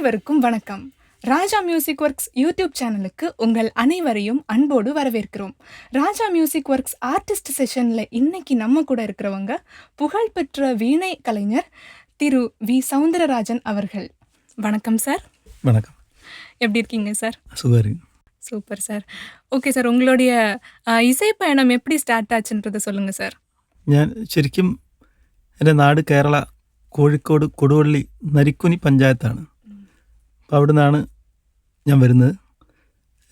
அனைவருக்கும் வணக்கம். ராஜா music works YouTube சேனலுக்கு உங்கள் அனைவரையும் அன்போடு வரவேற்கிறோம். ராஜா மியூசிக் ஒர்க்ஸ் ஆர்டிஸ்ட் செஷனில் இன்னைக்கு நம்ம கூட இருக்கிறவங்க புகழ்பெற்ற வீணை கலைஞர் திரு வி சவுந்தரராஜன் அவர்கள். வணக்கம் சார். வணக்கம். எப்படி இருக்கீங்க sir? Sugary. Super sir. Okay sir, உங்களுடைய இசை பயணம் எப்படி ஸ்டார்ட் ஆச்சுன்றதை சொல்லுங்கள் സാർ. ഞാൻ ശരിക്കും എൻ്റെ നാട് കേരള, കോഴിക്കോട് കൊടുവള്ളി നരിക്കുനി പഞ്ചായത്താണ്. അപ്പോൾ അവിടെ നിന്നാണ് ഞാൻ വരുന്നത്.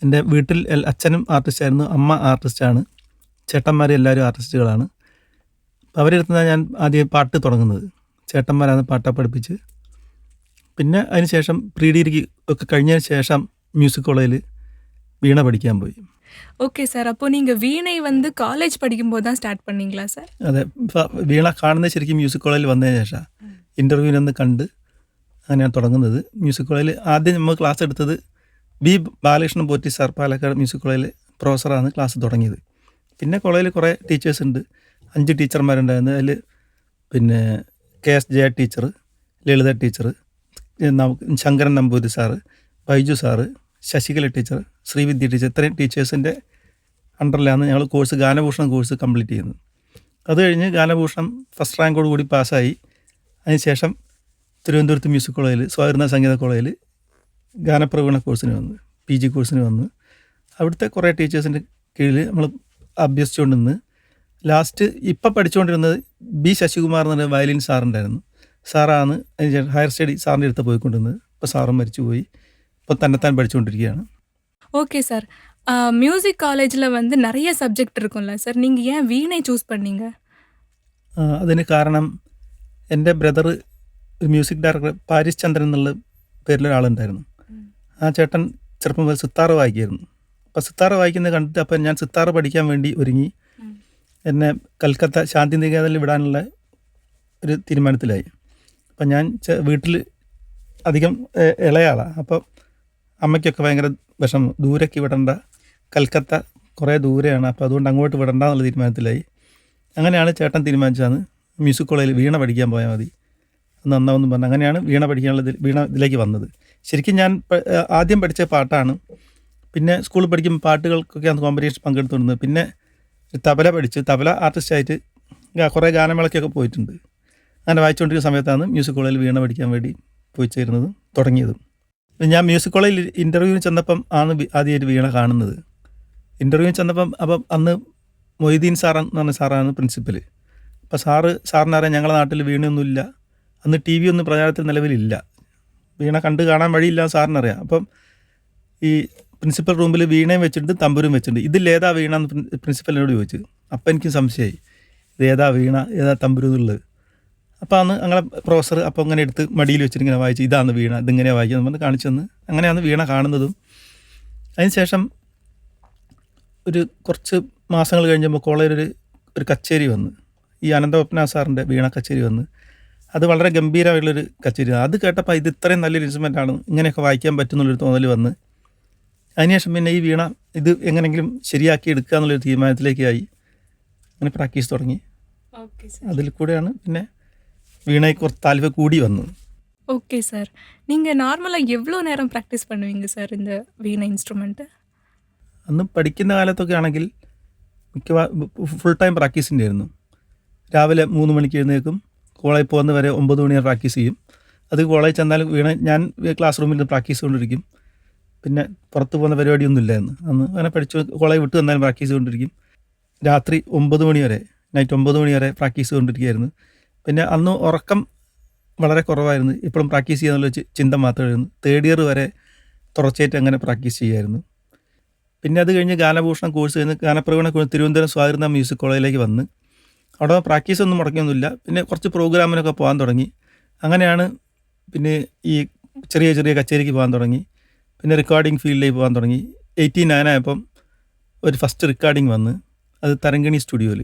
എൻ്റെ വീട്ടിൽ അച്ഛനും ആർട്ടിസ്റ്റായിരുന്നു, അമ്മ ആർട്ടിസ്റ്റാണ്, ചേട്ടന്മാർ എല്ലാവരും ആർട്ടിസ്റ്റുകളാണ്. അപ്പോൾ അവരുടെ അടുത്ത് ഞാൻ ആദ്യം പാട്ട് തുടങ്ങുന്നത്. ചേട്ടന്മാരാണ് പാട്ട പഠിപ്പിച്ച്. പിന്നെ അതിന് ശേഷം പ്രീ ഡിഗ്രി ഒക്കെ കഴിഞ്ഞതിന് ശേഷം മ്യൂസിക് കോളേജിൽ വീണ പഠിക്കാൻ പോയി. ஓகே சார், அப்போ நீங்கள் வீணை காலேஜ் படிக்கும்போது தான் ஸ்டார்ட் பண்ணீங்களா சார்? അതെ, വീണ കാണുന്നത് ശരിക്കും മ്യൂസിക് കോളേജിൽ വന്നതിന് ശേഷം ഇൻ്റർവ്യൂവിനൊന്ന് കണ്ട് അങ്ങനെയാണ് തുടങ്ങുന്നത്. മ്യൂസിക് കോളേജിൽ ആദ്യം നമ്മൾ ക്ലാസ് എടുത്തത് B Balakrishnan Potti sir, Palakkad music കോളേജിൽ പ്രൊഫസറാണ് ക്ലാസ് തുടങ്ങിയത്. പിന്നെ കോളേജിൽ കുറേ ടീച്ചേഴ്സ് ഉണ്ട്, 5 ടീച്ചർമാരുണ്ടായിരുന്നു. അതിൽ പിന്നെ KS Jaya teacher, Lalitha teacher, Sankaran Namboothiri sir, Baiju sir, Sasikala teacher, Srividya teacher, ഇത്രയും ടീച്ചേഴ്സിൻ്റെ അണ്ടറിലാണ് ഞങ്ങൾ കോഴ്സ്, ഗാനഭൂഷണം കോഴ്സ് കംപ്ലീറ്റ് ചെയ്യുന്നത്. അത് കഴിഞ്ഞ് ഗാനഭൂഷണം ഫസ്റ്റ് റാങ്കോട് കൂടി പാസ്സായി. അതിനുശേഷം തിരുവനന്തപുരത്ത് മ്യൂസിക് കോളേജിൽ, സ്വാതിർണ സംഗീത കോളേജിൽ ഗാനപ്രവീണ കോഴ്സിന് വന്ന്, PG കോഴ്സിന് വന്ന് അവിടുത്തെ കുറേ ടീച്ചേഴ്സിൻ്റെ കീഴിൽ നമ്മൾ അഭ്യസിച്ചുകൊണ്ട് നിന്ന് ലാസ്റ്റ് ഇപ്പം പഠിച്ചുകൊണ്ടിരുന്നത് B ശശികുമാർ എന്ന് പറഞ്ഞ വയലിൻ സാറുണ്ടായിരുന്നു. സാറാണ് അതിന് ഹയർ സ്റ്റഡി സാറിൻ്റെ അടുത്ത് പോയിക്കൊണ്ടിരുന്നത്. ഇപ്പോൾ സാറും മരിച്ചുപോയി. ഇപ്പോൾ തന്നെത്താൻ പഠിച്ചുകൊണ്ടിരിക്കുകയാണ്. ஓகே சார், மியூசிக் காலேஜில் நிறைய சப்ஜெக்ட் இருக்கும்ல சார், நீங்கள் ஏன் வீணை சூஸ் பண்ணீங்க? അതിന് കാരണം എൻ്റെ ബ്രദർ ഒരു മ്യൂസിക് ഡയറക്ടർ പാരിസ് ചന്ദ്രൻ എന്നുള്ള പേരിലൊരാളുണ്ടായിരുന്നു. ആ ചേട്ടൻ ചെറുപ്പം മുതൽ സിത്താറ് വായിക്കുമായിരുന്നു. അപ്പോൾ സിത്താറ് വായിക്കുന്നത് കണ്ടിട്ട് അപ്പം ഞാൻ സിത്താറ് പഠിക്കാൻ വേണ്ടി ഒരുങ്ങി എന്നെ കൽക്കത്ത ശാന്തി നികേതനിൽ വിടാനുള്ള ഒരു തീരുമാനത്തിലായി. അപ്പം ഞാൻ വീട്ടിൽ അധികം ഇളയാളാണ്. അപ്പോൾ അമ്മയ്ക്കൊക്കെ ഭയങ്കര വിഷമം, ദൂരേക്ക് വിടണ്ട, കൽക്കത്ത കുറേ ദൂരെയാണ്, അപ്പോൾ അതുകൊണ്ട് അങ്ങോട്ട് വിടണ്ട എന്നുള്ള തീരുമാനത്തിലായി. അങ്ങനെയാണ് ചേട്ടൻ തീരുമാനിച്ചതാണ് മ്യൂസിക് കോളേജിൽ വീണ പഠിക്കാൻ പോയാൽ മതി, നന്നാവെന്ന് പറഞ്ഞു. അങ്ങനെയാണ് വീണ പഠിക്കാനുള്ള വീണ ഇതിലേക്ക് വന്നത്. ശരിക്കും ഞാൻ ആദ്യം പഠിച്ച പാട്ടാണ്. പിന്നെ സ്കൂളിൽ പഠിക്കുമ്പോൾ പാട്ടുകൾക്കൊക്കെ അന്ന് കോമ്പറ്റീഷൻ പങ്കെടുത്തുകൊണ്ടിരുന്നത്. പിന്നെ തബല പഠിച്ച്, തബല ആർട്ടിസ്റ്റായിട്ട് കുറേ ഗാനമേളയ്ക്കൊക്കെ പോയിട്ടുണ്ട്. അങ്ങനെ വായിച്ചുകൊണ്ടിരിക്കുന്ന സമയത്താണ് മ്യൂസിക് കോളേജിൽ വീണ പഠിക്കാൻ വേണ്ടി പോയി ചേരുന്നതും തുടങ്ങിയതും. ഞാൻ മ്യൂസിക് കോളേജിൽ ഇൻ്റർവ്യൂവിന് ചെന്നപ്പം ആണ് ആദ്യമായിട്ട് വീണ കാണുന്നത്. ഇൻ്റർവ്യൂവിന് ചെന്നപ്പം അപ്പം അന്ന് മൊയ്തീൻ സാർ എന്ന് പറഞ്ഞ സാറാണ് പ്രിൻസിപ്പൽ. അപ്പോൾ സാറിനറിയാം ഞങ്ങളുടെ നാട്ടിൽ വീണയൊന്നുമില്ല, അന്ന് TV ഒന്നും പ്രചാരത്തിൽ നിലവിലില്ല, വീണ കണ്ട് കാണാൻ വഴിയില്ല സാറിനറിയാം. അപ്പം ഈ പ്രിൻസിപ്പൽ റൂമിൽ വീണയും വെച്ചിട്ടുണ്ട്, തമ്പുരും വെച്ചിട്ടുണ്ട്. ഇതിലേതാ വീണ എന്ന് പ്രിൻസിപ്പലിനോട് ചോദിച്ചു. അപ്പം എനിക്ക് സംശയമായി, ഇത് ഏതാ വീണ ഏതാ തമ്പുരു എന്നുള്ളത്. അപ്പോൾ അന്ന് ഞങ്ങളെ പ്രൊഫസർ അപ്പോൾ അങ്ങനെ എടുത്ത് മടിയിൽ വെച്ചിട്ട് ഇങ്ങനെ വായിച്ച്, ഇതാണ് വീണ, ഇതിങ്ങനെയാണ് വായിക്കുന്നത് പറഞ്ഞ് കാണിച്ചു തന്ന്. അങ്ങനെയാണ് വീണ കാണുന്നതും. അതിനുശേഷം ഒരു കുറച്ച് മാസങ്ങൾ കഴിഞ്ഞപ്പോൾ കോളേജിൽ ഒരു കച്ചേരി വന്ന്, ഈ അനന്തപത്മനാഭ സാറിൻ്റെ വീണ കച്ചേരി വന്ന്. അത് വളരെ ഗംഭീരമായിട്ടുള്ളൊരു കച്ചേരി. അത് കേട്ടപ്പോൾ ഇത് ഇത്രയും നല്ലൊരു ഇൻസ്ട്രുമെൻ്റാണ്, ഇങ്ങനെയൊക്കെ വായിക്കാൻ പറ്റുന്നുള്ളൊരു തോന്നൽ വന്ന്. അതിനുശേഷം പിന്നെ ഈ വീണ ഇത് എങ്ങനെയെങ്കിലും ശരിയാക്കി എടുക്കുക എന്നുള്ളൊരു തീരുമാനത്തിലേക്കായി. അങ്ങനെ പ്രാക്ടീസ് തുടങ്ങി. അതിൽ കൂടെയാണ് പിന്നെ വീണയ്ക്ക് കുറച്ച് താല്പര്യം കൂടി വന്നു. ஓகே சார், நீங்கள் நார்மலாக எவ்வளோ நேரம் ப்ராக்டிஸ் பண்ணுவீங்க சார் இந்த வீணை இன்ஸ்ட்ருமெண்ட்டு? അന്ന് പഠിക്കുന്ന കാലത്തൊക്കെ ആണെങ്കിൽ ഫുൾ ടൈം പ്രാക്ടീസിൻ്റെ ആയിരുന്നു. രാവിലെ 3 മണിക്ക് എഴുന്നേൽക്കും, കോളേജിൽ പോകുന്ന വരെ 9 മണി വരെ പ്രാക്ടീസ് ചെയ്യും. അത് കോളേജിൽ ചെന്നാലും വീണ ഞാൻ ക്ലാസ് റൂമിൽ നിന്ന് പ്രാക്ടീസ് ചെയ്തുകൊണ്ടിരിക്കും. പിന്നെ പുറത്ത് പോകുന്ന പരിപാടിയൊന്നും ഇല്ലായിരുന്നു അന്ന്. അങ്ങനെ പഠിച്ചു കോളേജ് വിട്ട് വന്നാലും പ്രാക്ടീസ് ചെയ്തുകൊണ്ടിരിക്കും. രാത്രി 9 മണി വരെ, നൈറ്റ് 9 മണി വരെ പ്രാക്ടീസ് ചെയ്തുകൊണ്ടിരിക്കുകയായിരുന്നു. പിന്നെ അന്ന് ഉറക്കം വളരെ കുറവായിരുന്നു, ഇപ്പോഴും പ്രാക്ടീസ് ചെയ്യാന്നുള്ള ചിന്ത മാത്രമായിരുന്നു. 3rd ഇയർ വരെ തുടർച്ചയായിട്ട് അങ്ങനെ പ്രാക്ടീസ് ചെയ്യുമായിരുന്നു. പിന്നെ അത് കഴിഞ്ഞ് ഗാനഭൂഷണം കോഴ്സ് കഴിഞ്ഞ് ഗാനപ്രവീണ കോഴ്സ് തിരുവനന്തപുരം സ്വാതിർണ മ്യൂസിക് കോളേജിലേക്ക് വന്ന് അവിടെ പ്രാക്ടീസൊന്നും മുടക്കിയൊന്നുമില്ല. പിന്നെ കുറച്ച് പ്രോഗ്രാമിനൊക്കെ പോകാൻ തുടങ്ങി. അങ്ങനെയാണ് പിന്നെ ഈ ചെറിയ ചെറിയ കച്ചേരിക്ക് പോകാൻ തുടങ്ങി. പിന്നെ റെക്കോർഡിങ് ഫീൽഡിലേക്ക് പോകാൻ തുടങ്ങി. 89 ആയപ്പം ഒരു ഫസ്റ്റ് റെക്കോർഡിങ് വന്ന്, അത് തരങ്കിണി സ്റ്റുഡിയോയിൽ,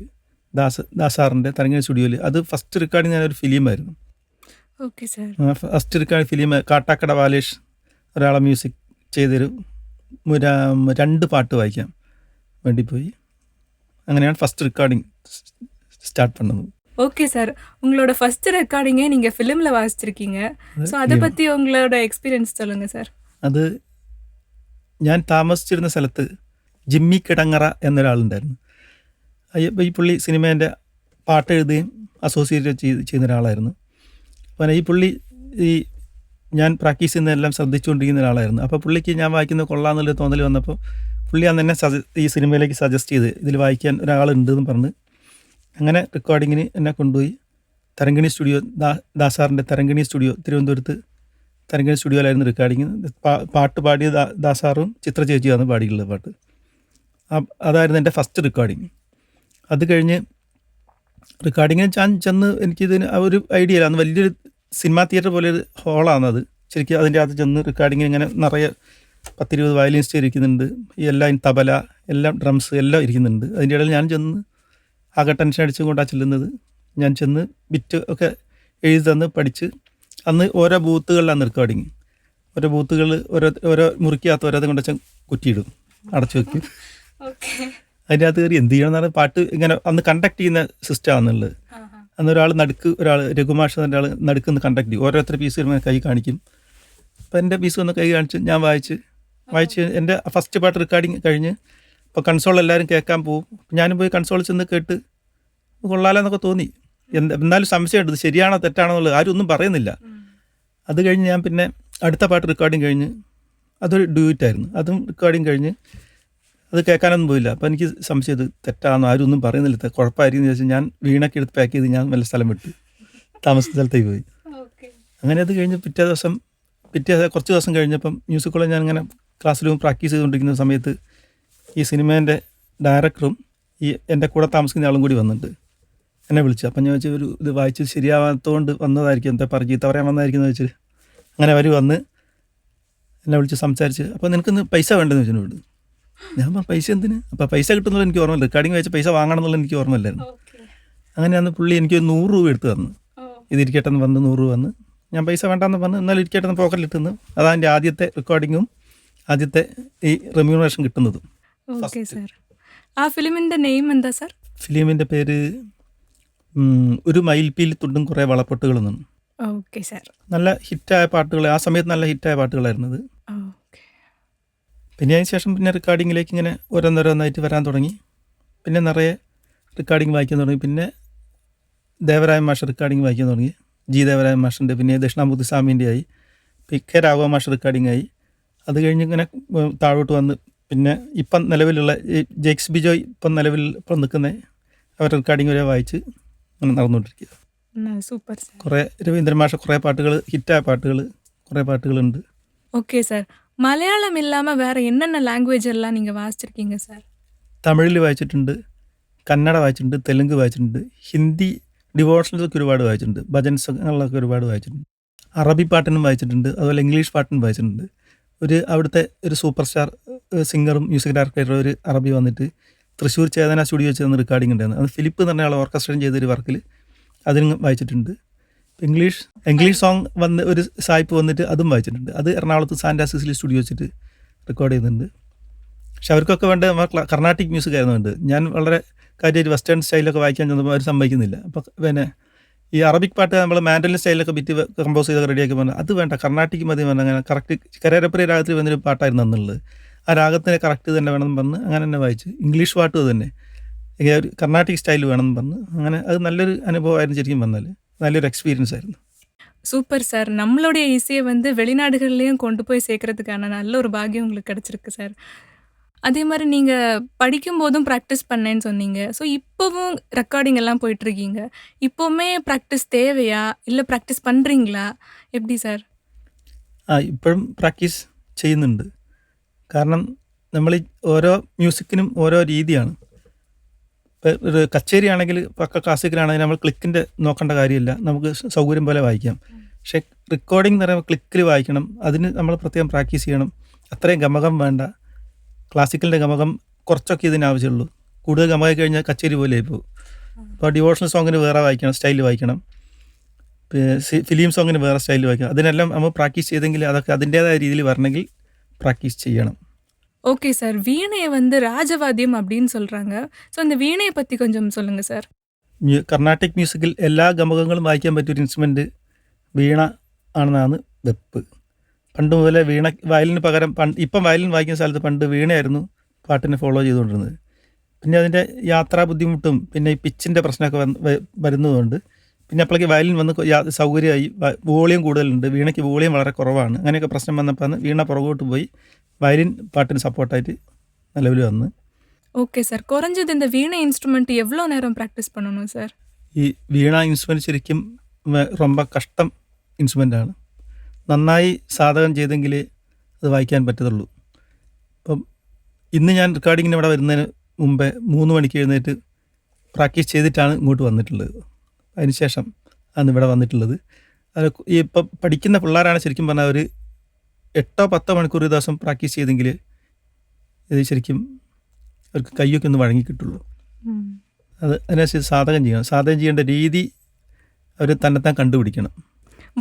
ദാസാറിൻ്റെ തരങ്കിണി സ്റ്റുഡിയോയിൽ. അത് ഫസ്റ്റ് റെക്കോർഡിങ് ഒരു ഫിലിമായിരുന്നു. Okay sir. First recording film Kattakkada Balesh ഒരാളെ മ്യൂസിക് ചെയ്തൊരു 2 പാട്ട് വായിക്കാൻ വേണ്ടി പോയി. അങ്ങനെയാണ് ഫസ്റ്റ് റെക്കോർഡിങ് സ്റ്റാർട്ട് പണ്ണത്. Okay sir. உங்களோட ஃபர்ஸ்ட் ரெக்கார்டிங்கே நீங்க ஃபிலிம்ல வாசிச்சிருக்கீங்க. ஸோ அத film. பத்தி உங்களோட எக்ஸ்பீரியன்ஸ் சொல்லுங்க സാർ. അത് ഞാൻ താമസിച്ചിരുന്ന സ്ഥലത്ത് ജിമ്മി കിടങ്ങറ എന്നൊരാളുണ്ടായിരുന്നു. ഈ പുള്ളി സിനിമേൻ്റെ പാട്ട് എഴുതുകയും അസോസിയേറ്റ് ചെയ്യുന്ന ഒരാളായിരുന്നു. അപ്പോൾ ഈ പുള്ളി ഈ ഞാൻ പ്രാക്ടീസ് ചെയ്യുന്നതെല്ലാം ശ്രദ്ധിച്ചുകൊണ്ടിരിക്കുന്ന ഒരാളായിരുന്നു. അപ്പോൾ പുള്ളിക്ക് ഞാൻ വായിക്കുന്നത് കൊള്ളാമെന്നുള്ളൊരു തോന്നൽ വന്നപ്പോൾ പുള്ളി അന്ന് എന്നെ ഈ സിനിമയിലേക്ക് സജസ്റ്റ് ചെയ്ത് ഇതിൽ വായിക്കാൻ ഒരാളുണ്ടെന്ന് പറഞ്ഞ് അങ്ങനെ റെക്കോർഡിങ്ങിന് എന്നെ കൊണ്ടുപോയി തരങ്കിണി സ്റ്റുഡിയോ, ദാസാറിൻ്റെ തരങ്കിണി സ്റ്റുഡിയോ, തിരുവനന്തപുരത്ത് തരങ്കിണി സ്റ്റുഡിയോയിലായിരുന്നു റെക്കോർഡിങ്. പാട്ട് പാടിയ ദാസാറും ചിത്ര ചേച്ചിയാണ് പാടിയിട്ടുള്ളത് പാട്ട്. അതായിരുന്നു എൻ്റെ ഫസ്റ്റ് റെക്കോർഡിങ്. അത് കഴിഞ്ഞ് റെക്കോർഡിങ്ങിന് ഞാൻ ചെന്ന് എനിക്കിതിന് ഒരു ഐഡിയ ഇല്ല. അന്ന് വലിയൊരു സിനിമാ തിയേറ്റർ പോലെ ഒരു ഹോളാണത്. ശരിക്കും അതിൻ്റെ അകത്ത് ചെന്ന് റെക്കോർഡിങ്ങിന് ഇങ്ങനെ നിറയെ 10-20 വയലിനിസ്റ്റ് ഇരിക്കുന്നുണ്ട്, ഈ എല്ലാം തബല, എല്ലാം ഡ്രംസ് എല്ലാം ഇരിക്കുന്നുണ്ട്. അതിൻ്റെ ഇടയിൽ ഞാൻ ചെന്ന് ആകെ ടെൻഷൻ അടിച്ചും കൊണ്ടാണ് ചെല്ലുന്നത്. ഞാൻ ചെന്ന് ബിറ്റ് ഒക്കെ എഴുതി തന്ന് പഠിച്ച് അന്ന് ഓരോ ബൂത്തുകളിലാണ് റെക്കോർഡിങ്. ഓരോ ബൂത്തുകൾ ഓരോ മുറിക്കകത്ത് ഓരോ കൊണ്ട് വെച്ചാൽ കുറ്റിയിടും, അടച്ചു വെക്കും. അതിൻ്റെ അകത്ത് കയറി എന്ത് ചെയ്യണം എന്നാണ് പാട്ട് ഇങ്ങനെ അന്ന് കണ്ടക്ട് ചെയ്യുന്ന സിസ്റ്റമാണെന്നുള്ളത്. അന്ന് ഒരാൾ രഘുമാഷ് എന്ന ഒരാൾ നടുക്കുന്ന് കണ്ടക്ട് ചെയ്യും. ഓരോരുത്തർ പീസ് വരുമ്പോൾ കൈ കാണിക്കും. അപ്പോൾ എൻ്റെ പീസ് ഒന്ന് കൈ കാണിച്ച് ഞാൻ വായിച്ച് എൻ്റെ ഫസ്റ്റ് പാട്ട് റെക്കോർഡിങ് കഴിഞ്ഞ് അപ്പോൾ കൺസോൾ എല്ലാവരും കേൾക്കാൻ പോകും. ഞാനും പോയി കൺസോളിൽ ചെന്ന് കേട്ട് കൊള്ളാലോ എന്നൊക്കെ തോന്നി. എന്നാലും സംശയമുണ്ട് ഇത് ശരിയാണോ തെറ്റാണോ എന്നുള്ളത്. ആരും ഒന്നും പറയുന്നില്ല. അത് കഴിഞ്ഞ് ഞാൻ പിന്നെ അടുത്ത പാട്ട് റെക്കോർഡിങ് കഴിഞ്ഞ് അതൊരു ഡ്യൂറ്റായിരുന്നു. അതും റെക്കോർഡിങ് കഴിഞ്ഞ് അത് കേൾക്കാനൊന്നും പോയില്ല. അപ്പോൾ എനിക്ക് സംശയം ഇത് തെറ്റാണെന്നോ ആരും ഒന്നും പറയുന്നില്ല, കുഴപ്പമായിരിക്കും എന്ന് വെച്ചാൽ ഞാൻ വീണൊക്കെ എടുത്ത് പാക്ക് ചെയ്ത് ഞാൻ വല്ല സ്ഥലം വിട്ടു താമസിച്ച സ്ഥലത്തേക്ക് പോയി. അങ്ങനെ അത് കഴിഞ്ഞ് പിറ്റേ കുറച്ച് ദിവസം കഴിഞ്ഞപ്പം മ്യൂസിക് കോളേജ് ഞാൻ ഇങ്ങനെ ക്ലാസ് റൂം പ്രാക്ടീസ് ചെയ്തുകൊണ്ടിരിക്കുന്ന സമയത്ത് ഈ സിനിമേൻ്റെ ഡയറക്ടറും ഈ എൻ്റെ കൂടെ താമസിക്കുന്ന ആളും കൂടി വന്നിട്ട് എന്നെ വിളിച്ചു. അപ്പം ഞാൻ വെച്ചാൽ ഇത് വായിച്ച് ശരിയാവാത്തതുകൊണ്ട് വന്നതായിരിക്കും, എന്താ ചീത്ത പറയാൻ വന്നതായിരിക്കും എന്ന് വെച്ച് അങ്ങനെ അവർ വന്ന് എന്നെ വിളിച്ച് സംസാരിച്ച് അപ്പോൾ നിനക്കിന്ന് പൈസ വേണ്ടെന്ന് വെച്ചിട്ടുണ്ട്. ഞാൻ പറഞ്ഞു പൈസ എന്തിന്? അപ്പോൾ പൈസ കിട്ടുന്നത് എനിക്ക് ഓർമ്മയില്ല. റെക്കോർഡിങ് വെച്ച് പൈസ വാങ്ങണം എന്നുള്ളത് എനിക്ക് ഓർമ്മയില്ലായിരുന്നു. അങ്ങനെ അന്ന് പുള്ളി എനിക്ക് 100 രൂപ എടുത്ത് തന്നു. ഇതിരിക്കട്ടെ എന്ന് വന്ന് 100 രൂപ വന്ന് ഞാൻ പൈസ വേണ്ടെന്ന് പറഞ്ഞ് എന്നാലും ഇരിക്കട്ടെ എന്ന് പോക്കറ്റിലിട്ടുന്നു. അതാണ് എൻ്റെ ആദ്യത്തെ റെക്കോർഡിങ്ങും ആദ്യത്തെ ഈ റെമ്യൂണറേഷൻ കിട്ടുന്നതും. Okay sir. ആ ഫിലിമിൻ്റെ നെയിം എന്താ സാർ? ഫിലിമിൻ്റെ പേര് ഒരു മയിൽപ്പീലി തുണ്ടും കുറേ വളപ്പൊട്ടുകൾ എന്നാണ്. Okay sir. നല്ല ഹിറ്റായ പാട്ടുകൾ, ആ സമയത്ത് നല്ല ഹിറ്റായ പാട്ടുകളായിരുന്നത്. പിന്നെ അതിന് ശേഷം പിന്നെ റെക്കോർഡിങ്ങിലേക്ക് ഇങ്ങനെ ഓരോന്നോരോന്നായിട്ട് വരാൻ തുടങ്ങി. പിന്നെ നിറയെ റെക്കോർഡിങ് വായിക്കാൻ തുടങ്ങി. പിന്നെ ദേവരായ മാഷ് റെക്കോർഡിങ് വായിക്കാൻ തുടങ്ങി. ജി ദേവരായ മാഷിൻ്റെ, പിന്നെ ദക്ഷിണാമൂർത്തി സ്വാമീൻ്റെ ആയി, കെ രാഘവ മാഷ് റെക്കോർഡിങ് ആയി. അത് കഴിഞ്ഞ് ഇങ്ങനെ താഴോട്ട് വന്ന് പിന്നെ ഇപ്പം നിലവിലുള്ള ജെക്സ് ബിജോയ് ഇപ്പം നിൽക്കുന്ന അവരുടെ റെക്കോർഡിങ് വരെ വായിച്ച് അങ്ങനെ നടന്നുകൊണ്ടിരിക്കുക. Super sir. കുറേ രവീന്ദ്രൻ മാഷ കുറേ പാട്ടുകൾ, ഹിറ്റായ പാട്ടുകൾ കുറേ പാട്ടുകളുണ്ട്. Okay sir. மலையாளம் இல்லாமல் வேறு என்னென்ன லாங்குவேஜ் எல்லாம் நீங்கள் வாசிச்சிருக்கீங்க சார்? തമിഴിൽ വായിച്ചിട്ടുണ്ട്, കന്നഡ വായിച്ചിട്ടുണ്ട്, തെലുങ്ക് വായിച്ചിട്ടുണ്ട്, ഹിന്ദി ഡിവോഷണൽസൊക്കെ ഒരുപാട് വായിച്ചിട്ടുണ്ട്, ഭജൻസൊക്കെ ഒരുപാട് വായിച്ചിട്ടുണ്ട്, അറബി പാട്ടിനും വായിച്ചിട്ടുണ്ട്, അതുപോലെ ഇംഗ്ലീഷ് പാട്ടിനും വായിച്ചിട്ടുണ്ട്. അവിടുത്തെ ഒരു സൂപ്പർ സ്റ്റാർ സിംഗറും മ്യൂസിക് ഡയറക്ടറും ഒരു അറബി വന്നിട്ട് തൃശ്ശൂർ ചേതന സ്റ്റുഡിയോ വെച്ച് തന്ന റെക്കോർഡിംഗ് ഉണ്ടായിരുന്നു. അത് ഫിലിപ്പ് എന്ന് പറഞ്ഞ ആൾ ഓർക്കസ്ട്രേഷൻ ചെയ്തൊരു വർക്കിൽ അതിനും വായിച്ചിട്ടുണ്ട്. ഇംഗ്ലീഷ് സോങ് വന്ന് ഒരു സായിപ്പ് വന്നിട്ട് അതും വായിച്ചിട്ടുണ്ട്. അത് എറണാകുളത്ത് സാന്റാ സിസിലി സ്റ്റുഡിയോ വെച്ചിട്ട് റെക്കോർഡ് ചെയ്യുന്നുണ്ട്. പക്ഷെ അവർക്കൊക്കെ വേണ്ട കർണാട്ടിക് മ്യൂസിക് ആയിരുന്നു വേണ്ടത്. ഞാൻ വളരെ കാര്യമായിട്ട് വെസ്റ്റേൺ സ്റ്റൈലൊക്കെ വായിക്കാൻ ചെന്നപ്പോൾ അവർ സമ്മതിക്കുന്നില്ല. അപ്പോൾ പിന്നെ ഈ അറബിക് പാട്ട് നമ്മൾ മാൻഡലിൻ സ്റ്റൈലൊക്കെ ബിറ്റ് കമ്പോസ് ചെയ്തൊക്കെ റെഡിയാക്കി പറഞ്ഞാൽ അത് വേണ്ട, കർണാട്ടിക് മതി പറഞ്ഞാൽ അങ്ങനെ കറക്റ്റ് കരേരപ്പുര രാഗത്തിൽ വന്നൊരു പാട്ടായിരുന്നു എന്നുള്ളത്. ആ രാഗത്തിന് കറക്റ്റ് തന്നെ വേണമെന്ന് പറഞ്ഞ് അങ്ങനെ തന്നെ വായിച്ച്. ഇംഗ്ലീഷ് പാട്ട് തന്നെ ഒരു കർണാട്ടിക് സ്റ്റൈൽ വേണമെന്ന് പറഞ്ഞ് അങ്ങനെ അത് നല്ലൊരു അനുഭവമായിരുന്നു. ശരിക്കും വന്നാൽ നല്ലൊരു എക്സ്പീരിയൻസ് ആയിരുന്നു. Super sir. நம்மளுடைய இசையை வந்து வெளிநாடுகள்லேயும் கொண்டு போய் சேர்க்கறதுக்கான நல்ல ஒரு பாக்கியம் உங்களுக்கு கிடச்சிருக்கு சார். அதே மாதிரி நீங்கள் படிக்கும்போதும் ப்ராக்டிஸ் பண்ணேன்னு சொன்னீங்க. ஸோ இப்போவும் ரெக்கார்டிங் எல்லாம் போயிட்டுருக்கீங்க. இப்போவுமே ப்ராக்டிஸ் தேவையா, இல்லை ப்ராக்டிஸ் பண்ணுறீங்களா, எப்படி சார்? ഇപ്പോഴും പ്രാക്ടീസ് ചെയ്യുന്നുണ്ട്. കാരണം നമ്മൾ ഓരോ മ്യൂസിക്കിനും ഓരോ രീതിയാണ്. ഇപ്പോൾ ഒരു കച്ചേരി ആണെങ്കിൽ പക്ക ക്ലാസിക്കലാണെങ്കിൽ നമ്മൾ ക്ലിക്കിൻ്റെ നോക്കേണ്ട കാര്യമില്ല, നമുക്ക് സൗകര്യം പോലെ വായിക്കാം. പക്ഷേ റെക്കോർഡിംഗ് എന്ന് പറയുമ്പോൾ ക്ലിക്കിൽ വായിക്കണം, അതിന് നമ്മൾ പ്രത്യേകം പ്രാക്ടീസ് ചെയ്യണം. അത്രയും ഗമകം വേണ്ട. ക്ലാസിക്കലിൻ്റെ ഗമകം കുറച്ചൊക്കെ ഇതിന് ആവശ്യമുള്ളൂ. കൂടുതൽ ഗമകം കഴിഞ്ഞാൽ കച്ചേരി പോലെ ഇപ്പോൾ. ഇപ്പോൾ ഡിവോഷണൽ സോങ്ങിന് വേറെ വായിക്കണം, സ്റ്റൈൽ വായിക്കണം. ഫിലിം സോങ്ങിന് വേറെ സ്റ്റൈൽ വായിക്കണം. അതിനെല്ലാം നമ്മൾ പ്രാക്ടീസ് ചെയ്തെങ്കിൽ അതൊക്കെ അതിൻ്റേതായ രീതിയിൽ വരണമെങ്കിൽ പ്രാക്ടീസ് ചെയ്യണം. Okay sir. வீணையை வந்து ராஜவாத்தியம் அப்படின்னு சொல்கிறாங்க. ஸோ இந்த வீணையை பற்றி கொஞ்சம் சொல்லுங்கள் சார். കർണാട്ടിക് മ്യൂസിക്കിൽ എല്ലാ ഗമകങ്ങളും വായിക്കാൻ പറ്റിയൊരു ഇൻസ്ട്രുമെൻറ്റ് വീണ ആണെന്നാണ് വെപ്പ്. പണ്ട് മുതലേ വീണ വയലിന് പകരം ഇപ്പം വയലിൻ വായിക്കുന്ന സ്ഥലത്ത് പണ്ട് വീണയായിരുന്നു പാട്ടിനെ ഫോളോ ചെയ്തുകൊണ്ടിരുന്നത്. പിന്നെ അതിൻ്റെ യാത്രാ ബുദ്ധിമുട്ടും പിന്നെ ഈ പിച്ചിൻ്റെ പ്രശ്നമൊക്കെ വരുന്നതുകൊണ്ട് പിന്നെ അപ്പോഴേക്ക് വയലിൻ വന്ന് സൗകര്യമായി, വോളിയം കൂടുതലുണ്ട്, വീണയ്ക്ക് വോളിയം വളരെ കുറവാണ്. അങ്ങനെയൊക്കെ പ്രശ്നം വന്നപ്പോൾ വീണ പുറകോട്ട് പോയി വയലിൻ പാട്ടിന് സപ്പോർട്ടായിട്ട് നിലവിൽ വന്ന്. Okay sir. குறைஞ்சது இந்த வீணை இன்ஸ்ட்ருமெண்ட் எவ்வளோ நேரம் ப்ராக்டிஸ் பண்ணணும் சார்? ഈ വീണ ഇൻസ്ട്രുമെൻറ്റ് ശരിക്കും ரொம்ப കഷ്ടം ഇൻസ്ട്രുമെൻ്റാണ്. നന്നായി സാധകം ചെയ്തെങ്കിലേ അത് വായിക്കാൻ പറ്റത്തുള്ളൂ. ഇപ്പം ഇന്ന് ഞാൻ റെക്കോർഡിങ്ങിന് ഇവിടെ വരുന്നതിന് മുമ്പേ 3 മണിക്ക് എഴുന്നേറ്റ് പ്രാക്ടീസ് ചെയ്തിട്ടാണ് ഇങ്ങോട്ട് വന്നിട്ടുള്ളത്. അതിനുശേഷം ആണ് ഇവിടെ വന്നിട്ടുള്ളത്. അത് ഈ ഇപ്പം പഠിക്കുന്ന പിള്ളേരാണ് ശരിക്കും പറഞ്ഞാൽ ഒരു 8-10 മണിക്കൂർ ഒരു ദിവസം പ്രാക്ടീസ് ചെയ്തെങ്കിൽ ഇത് ശരിക്കും അവർക്ക് കയ്യൊക്കെ ഒന്ന് വഴങ്ങി കിട്ടുള്ളൂ. അത് അതിനനുസരിച്ച് സാധകം ചെയ്യണം. സാധകം ചെയ്യേണ്ട രീതി അവർ തന്നെത്താൻ കണ്ടുപിടിക്കണം.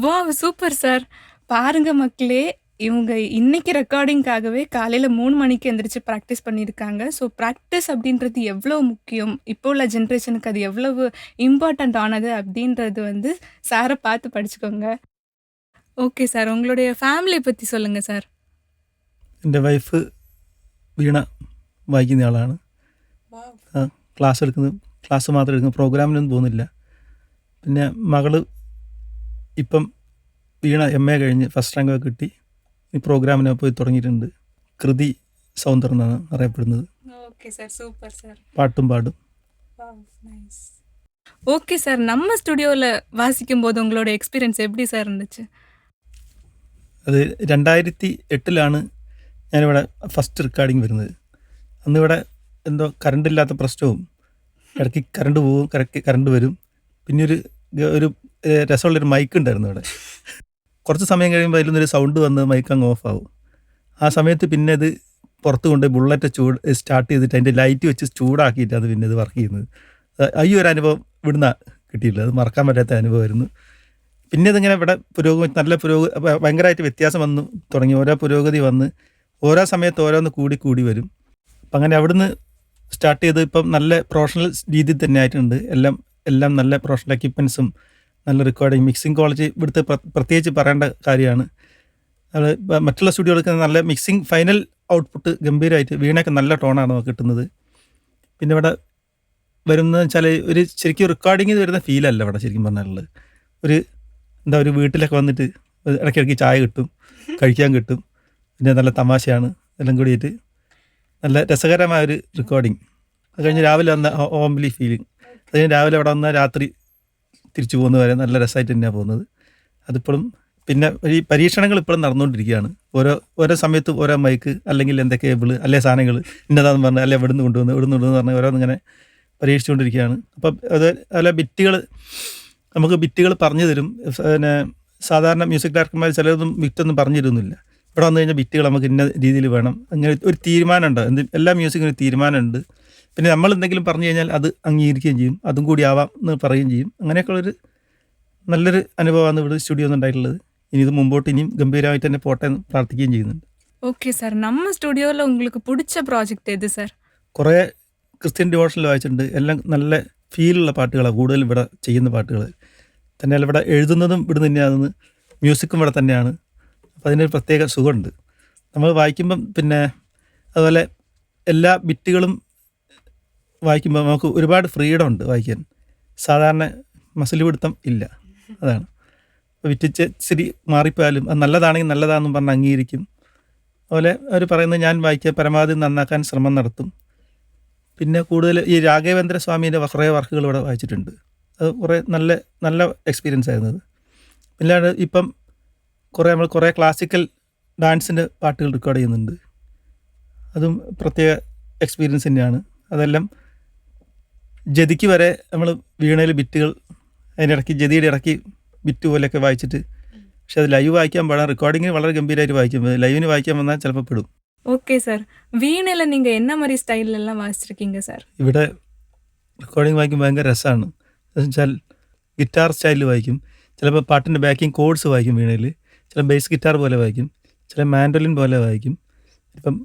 Wow super sir. பாருங்க மக்களே, இவங்க இன்னைக்கு ரெக்கார்டிங்காகவே காலையில் 3 மணிக்கு எந்திரிச்சு ப்ராக்டிஸ் பண்ணியிருக்காங்க. ஸோ ப்ராக்டிஸ் அப்படின்றது எவ்வளோ முக்கியம், இப்போ உள்ள ஜென்ரேஷனுக்கு அது எவ்வளவு இம்பார்ட்டண்ட் ஆனது அப்படின்றது வந்து சாரை பார்த்து படிச்சுக்கோங்க. ஓகே சார், உங்களுடைய ஃபேமிலியை பற்றி சொல்லுங்கள் சார். എൻ്റെ വൈഫ് വീണ വായിക്കുന്ന ആളാണ്. ക്ലാസ് മാത്രം എടുക്കുന്നത്, പ്രോഗ്രാമിനൊന്നും പോകുന്നില്ല. പിന്നെ മകള് ഇപ്പം വീണ MA കഴിഞ്ഞ് ഫസ്റ്റ് റാങ്കൊക്കെ കിട്ടി ഈ പ്രോഗ്രാമിനെ പോയി തുടങ്ങിയിട്ടുണ്ട്. കൃതി സൗന്ദർ എന്നാണ് അറിയപ്പെടുന്നത്. Okay sir, super sir. പാട്ടും പാടും. ஓகே சார், நம்ம ஸ்டுடியோவில் வாசிக்கும் போது உங்களோட எக்ஸ்பீரியன்ஸ் எப்படி சார் இருந்துச்சு? അത് 2008 ഞാനിവിടെ ഫസ്റ്റ് റെക്കോർഡിങ് വരുന്നത്. അന്നിവിടെ എന്തോ കറണ്ട് ഇല്ലാത്ത പ്രശ്നവും, ഇടയ്ക്ക് കറണ്ട് പോവും, കറണ്ട് വരും. പിന്നെ ഒരു രസമുള്ളൊരു മൈക്ക് ഉണ്ടായിരുന്നു ഇവിടെ. കുറച്ച് സമയം കഴിയുമ്പോൾ അതിൽ നിന്നൊരു സൗണ്ട് വന്ന് മൈക്ക് അങ്ങ് ഓഫ് ആവും. ആ സമയത്ത് പിന്നെ അത് പുറത്ത് കൊണ്ട് ബുള്ളറ്റ് സ്റ്റാർട്ട് ചെയ്തിട്ട് അതിൻ്റെ ലൈറ്റ് വെച്ച് ചൂടാക്കിയിട്ട് അത് പിന്നെ ഇത് വർക്ക് ചെയ്യുന്നത്. ഈ ഒരു അനുഭവം ഇവിടുന്ന് കിട്ടിയില്ല. അത് മറക്കാൻ പറ്റാത്ത അനുഭവമായിരുന്നു. പിന്നെ ഇതിങ്ങനെ ഇവിടെ നല്ല ഭയങ്കരമായിട്ട് വ്യത്യാസം വന്നു തുടങ്ങി. ഓരോ പുരോഗതി വന്ന് ഓരോ സമയത്ത് ഓരോന്ന് കൂടി വരും. അപ്പം അങ്ങനെ അവിടുന്ന് സ്റ്റാർട്ട് ചെയ്ത് ഇപ്പം നല്ല പ്രൊഫഷണൽ രീതിയിൽ തന്നെ ആയിട്ടുണ്ട്. എല്ലാം നല്ല പ്രൊഫഷണൽ എക്യുപ്മെൻസും നല്ല റെക്കോർഡിങ് മിക്സിംഗ് ക്വാളിറ്റി ഇവിടുത്തെ പ്രത്യേകിച്ച് പറയേണ്ട കാര്യമാണ്. അത് മറ്റുള്ള സ്റ്റുഡിയോകൾക്ക് നല്ല മിക്സിംഗ് ഫൈനൽ ഔട്ട്പുട്ട് ഗംഭീരമായിട്ട്, വീണയൊക്കെ നല്ല ടോണാണ് നമുക്ക് കിട്ടുന്നത്. പിന്നെ ഇവിടെ വരുന്നത് വെച്ചാൽ ഒരു ശരിക്കും റെക്കോർഡിങ്ങിൽ വരുന്ന ഫീലല്ല ഇവിടെ ശരിക്കും പറഞ്ഞാലുള്ളത്. ഒരു വീട്ടിലൊക്കെ വന്നിട്ട് ഇടയ്ക്കിടയ്ക്ക് ചായ കിട്ടും, കഴിക്കാൻ കിട്ടും, പിന്നെ നല്ല തമാശയാണ്, എല്ലാം കൂടിയിട്ട് നല്ല രസകരമായൊരു റെക്കോർഡിങ്. അത് കഴിഞ്ഞ് രാവിലെ വന്ന ഹോംലി ഫീലിംഗ്. അത് കഴിഞ്ഞ് രാവിലെ അവിടെ വന്നാൽ രാത്രി തിരിച്ചു പോകുന്നത് വരെ നല്ല രസമായിട്ട് തന്നെയാണ് പോകുന്നത്. അതിപ്പോഴും പിന്നെ ഈ പരീക്ഷണങ്ങൾ ഇപ്പോഴും നടന്നുകൊണ്ടിരിക്കുകയാണ്. ഓരോ സമയത്തും ഓരോ മൈക്ക് അല്ലെങ്കിൽ എന്തൊക്കെ കേബിൾ അല്ലെ സാധനങ്ങൾ ഇന്നതാന്ന് പറഞ്ഞാൽ അല്ലെ ഇവിടുന്ന് കൊണ്ടുവന്ന് പറഞ്ഞാൽ ഓരോന്നിങ്ങനെ പരീക്ഷിച്ചുകൊണ്ടിരിക്കുകയാണ്. അപ്പം അതുപോലെ ബിറ്റുകൾ പറഞ്ഞു തരും. പിന്നെ സാധാരണ മ്യൂസിക് ഡയറക്ടർമാർ ചിലതൊന്നും ബിറ്റൊന്നും പറഞ്ഞു തരുന്നില്ല. ഇവിടെ വന്നു കഴിഞ്ഞാൽ ബിറ്റുകൾ നമുക്ക് ഇന്ന രീതിയിൽ വേണം, അങ്ങനെ ഒരു തീരുമാനമുണ്ട്. എല്ലാ മ്യൂസിക്കിനും ഒരു തീരുമാനമുണ്ട്. പിന്നെ നമ്മൾ എന്തെങ്കിലും പറഞ്ഞു കഴിഞ്ഞാൽ അത് അംഗീകരിക്കുകയും ചെയ്യും, അതും കൂടി ആവാം എന്ന് പറയുകയും ചെയ്യും. അങ്ങനെയൊക്കെയുള്ളൊരു നല്ലൊരു അനുഭവമാണ് ഇവിടെ സ്റ്റുഡിയോ ഉണ്ടായിട്ടുള്ളത്. ഇനി ഇത് മുമ്പോട്ട് ഇനിയും ഗംഭീരമായിട്ട് തന്നെ പോട്ടെ എന്ന് പ്രാർത്ഥിക്കുകയും ചെയ്യുന്നുണ്ട്. ஓகே சார், நம்ம ஸ்டுடியோவில் உங்களுக்கு பிடிச்ச ப்ராஜெக்ட் எது சார்? കുറേ ക്രിസ്ത്യൻ ഡിവോഷനിൽ വായിച്ചിട്ടുണ്ട്. എല്ലാം നല്ല ഫീലുള്ള പാട്ടുകളാണ് കൂടുതൽ ഇവിടെ ചെയ്യുന്ന പാട്ടുകൾ. തന്നെ ഇവിടെ എഴുതുന്നതും ഇവിടെ തന്നെയാണ്, മ്യൂസിക്കും ഇവിടെ തന്നെയാണ്. അപ്പോൾ അതിനൊരു പ്രത്യേക സുഖമുണ്ട് നമ്മൾ വായിക്കുമ്പം. പിന്നെ അതുപോലെ എല്ലാ ബിറ്റുകളും വായിക്കുമ്പോൾ നമുക്ക് ഒരുപാട് ഫ്രീഡം ഉണ്ട് വായിക്കാൻ. സാധാരണ മസിൽ പിടുത്തം ഇല്ല. അതാണ് വിറ്റിച്ച് ഇച്ചിരി മാറിപ്പോയാലും അത് നല്ലതാണെങ്കിൽ നല്ലതാണെന്നും പറഞ്ഞ് അംഗീകരിക്കും. അതുപോലെ അവർ പറയുന്നത് ഞാൻ വായിക്കാൻ പരമാവധി നന്നാക്കാൻ ശ്രമം നടത്തും. പിന്നെ കൂടുതൽ ഈ രാഘവേന്ദ്ര സ്വാമീൻ്റെ കുറേ വർക്കുകൾ ഇവിടെ വായിച്ചിട്ടുണ്ട്. അത് നല്ല എക്സ്പീരിയൻസ് ആയിരുന്നത്. പിന്നീട് ഇപ്പം നമ്മൾ കുറേ ക്ലാസിക്കൽ ഡാൻസിൻ്റെ പാട്ടുകൾ റെക്കോർഡ് ചെയ്യുന്നുണ്ട്. അതും പ്രത്യേക എക്സ്പീരിയൻസ് തന്നെയാണ്. അതെല്ലാം ജതിക്ക് വരെ നമ്മൾ വീണയിൽ ബിറ്റുകൾ അതിനിടയ്ക്ക് ജതിയുടെ ഇടയ്ക്ക് ബിറ്റ് പോലെയൊക്കെ വായിച്ചിട്ട്, പക്ഷെ അത് ലൈവ് വായിക്കാൻ പാടാം. റെക്കോർഡിങ്ങിന് വളരെ ഗംഭീരമായിട്ട് വായിക്കും, ലൈവിന് വായിക്കാൻ വന്നാൽ ചിലപ്പോൾ പെടും. ஓகே சார், வீணையில் நீங்கள் என்ன மாதிரி ஸ்டைலெல்லாம் வாசிச்சிருக்கீங்க சார்? ഇവിടെ റെക്കോർഡിങ് വായിക്കും ഭയങ്കര രസമാണ്. എന്ന് വെച്ചാൽ ഗിറ്റാർ സ്റ്റൈലിൽ വായിക്കും, ചിലപ്പോൾ പാട്ടിൻ്റെ ബാക്കിംഗ് കോഡ്സ് വായിക്കും വീണയിൽ, ചില ബേസ് ഗിറ്റാർ പോലെ വായിക്കും, ചില മാൻഡോലിൻ പോലെ വായിക്കും, ഇപ്പം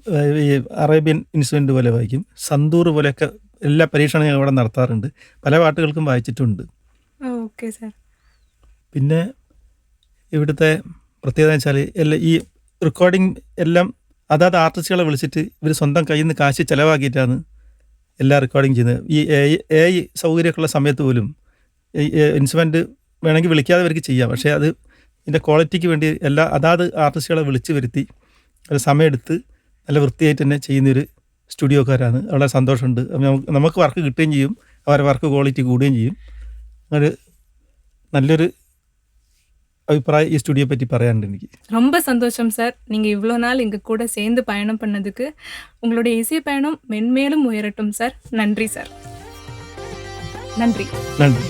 ഈ അറേബ്യൻ ഇൻസ്ട്രുമെൻ്റ് പോലെ വായിക്കും, സന്തൂർ പോലെയൊക്കെ എല്ലാ പരീക്ഷണങ്ങളും ഇവിടെ നടത്താറുണ്ട്. പല പാട്ടുകൾക്കും വായിച്ചിട്ടുണ്ട്. Okay sir. പിന്നെ ഇവിടുത്തെ പ്രത്യേകത എന്ന് വെച്ചാൽ ഈ റെക്കോർഡിങ് എല്ലാം അതാത് ആർട്ടിസ്റ്റുകളെ വിളിച്ചിട്ട് ഇവർ സ്വന്തം കയ്യിൽ നിന്ന് കാശ് ചിലവാക്കിയിട്ടാണ് എല്ലാ റെക്കോർഡിങ് ചെയ്യുന്നത്. ഈ AI സൗകര്യമൊക്കെയുള്ള സമയത്ത് പോലും ഈ ഇൻസ്ട്രുമെൻ്റ് വേണമെങ്കിൽ വിളിക്കാതെ അവർക്ക് ചെയ്യാം. പക്ഷേ അത് ഇതിൻ്റെ ക്വാളിറ്റിക്ക് വേണ്ടി എല്ലാ അതാത് ആർട്ടിസ്റ്റുകളെ വിളിച്ച് വരുത്തി ഒരു സമയമെടുത്ത് നല്ല വൃത്തിയായിട്ട് തന്നെ ചെയ്യുന്നൊരു സ്റ്റുഡിയോക്കാരാണ്. വളരെ സന്തോഷമുണ്ട്. നമുക്ക് വർക്ക് കിട്ടുകയും ചെയ്യും, അവരുടെ വർക്ക് ക്വാളിറ്റി കൂടുകയും ചെയ്യും. ഒരു നല്ലൊരു அபிப்பிராயம் ഈ ஸ்டுடியோ பற்றி പറയാനുണ്ട് எனக்கு. ரொம்ப சந்தோஷம் சார். நீங்கள் இவ்வளோ நாள் எங்கள் கூட சேர்ந்து பயணம் பண்ணதுக்கு. உங்களுடைய இசை பயணம் மென்மேலும் உயரட்டும் சார். நன்றி சார். நன்றி. நன்றி.